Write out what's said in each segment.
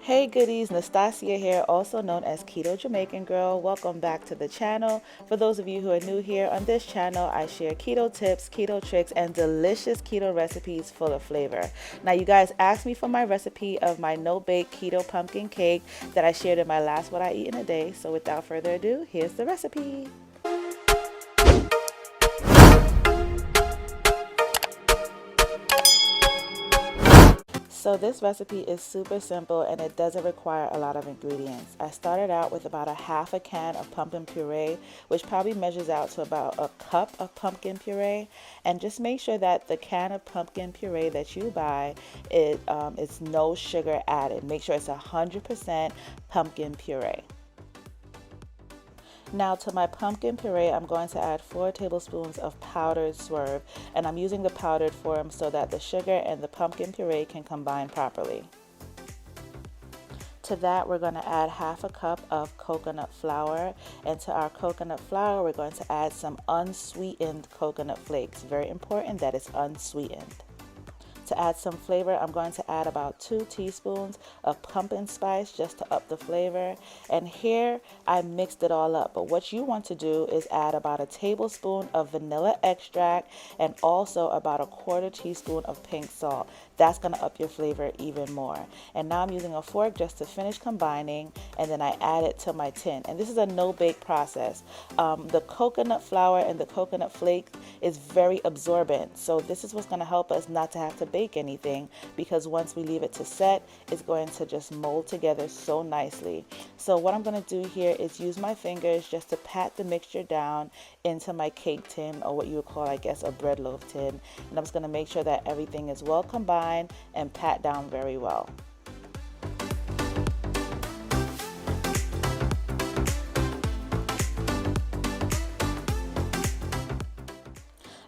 Hey goodies, Nastassja here, also known as Keto Jamaican Girl. Welcome back to the channel. For those of you who are new here, on this channel I share keto tips, keto tricks, and delicious keto recipes full of flavor. Now you guys asked me for my recipe of my no-bake keto pumpkin cake that I shared in my last What I Eat in a Day. So without further ado, here's the recipe. So this recipe is super simple and it doesn't require a lot of ingredients. I started out with about a half a can of pumpkin puree, which probably measures out to about a cup of pumpkin puree. And just make sure that the can of pumpkin puree that you buy, it's no sugar added. Make sure it's 100% pumpkin puree. Now to my pumpkin puree, I'm going to add 4 tablespoons of powdered swerve, and I'm using the powdered form so that the sugar and the pumpkin puree can combine properly. To that, we're going to add half a cup of coconut flour, and to our coconut flour, we're going to add some unsweetened coconut flakes. Very important that it's unsweetened. To add some flavor, I'm going to add about 2 teaspoons of pumpkin spice just to up the flavor. And here I mixed it all up. But what you want to do is add about a tablespoon of vanilla extract and also about a 1/4 teaspoon of pink salt. That's going to up your flavor even more. And now I'm using a fork just to finish combining, and then I add it to my tin. And this is a no-bake process. The coconut flour and the coconut flake is very absorbent. So this is what's going to help us not to have to bake anything, because once we leave it to set, it's going to just mold together so nicely. So what I'm going to do here is use my fingers just to pat the mixture down into my cake tin, or what you would call, I guess, a bread loaf tin. And I'm just going to make sure that everything is well combined and pat down very well.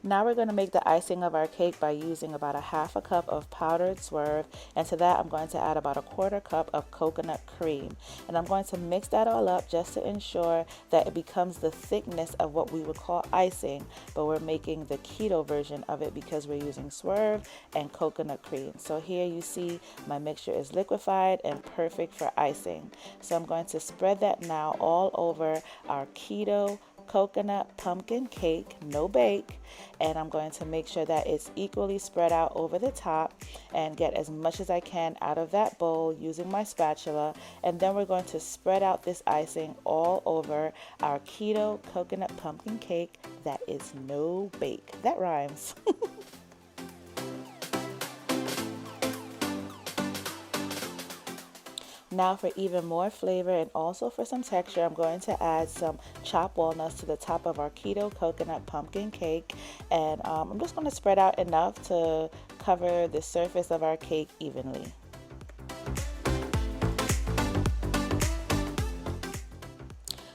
Now we're going to make the icing of our cake by using about a half a cup of powdered swerve, and to that I'm going to add about a 1/4 cup of coconut cream. And I'm going to mix that all up just to ensure that it becomes the thickness of what we would call icing, but we're making the keto version of it because we're using swerve and coconut cream. So here you see my mixture is liquefied and perfect for icing. So I'm going to spread that now all over our keto coconut pumpkin cake, no bake, and I'm going to make sure that it's equally spread out over the top and get as much as I can out of that bowl using my spatula. And then we're going to spread out this icing all over our keto coconut pumpkin cake that is no bake. That rhymes. Now for even more flavor and also for some texture, I'm going to add some chopped walnuts to the top of our keto coconut pumpkin cake. And I'm just going to spread out enough to cover the surface of our cake evenly.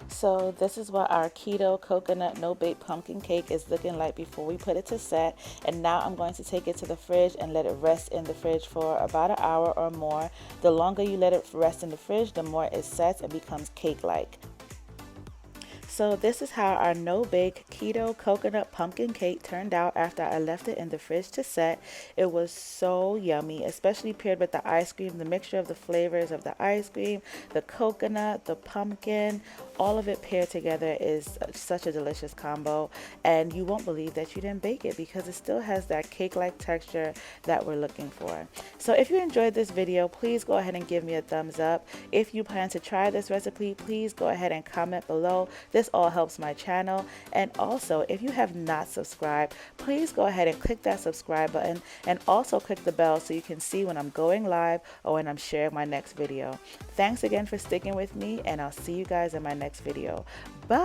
So this is what our keto coconut no-bake pumpkin cake is looking like before we put it to set. And now I'm going to take it to the fridge and let it rest in the fridge for about an hour or more. The longer you let it rest in the fridge, the more it sets and becomes cake-like. So this is how our no-bake keto coconut pumpkin cake turned out after I left it in the fridge to set. It was so yummy, especially paired with the ice cream. The mixture of the flavors of the ice cream, the coconut, the pumpkin, all of it paired together is such a delicious combo. And you won't believe that you didn't bake it because it still has that cake-like texture that we're looking for. So if you enjoyed this video, please go ahead and give me a thumbs up. If you plan to try this recipe, please go ahead and comment below. This all helps my channel. And also, if you have not subscribed, please go ahead and click that subscribe button and also click the bell so you can see when I'm going live or when I'm sharing my next video. Thanks again for sticking with me, and I'll see you guys in my next video. Bye.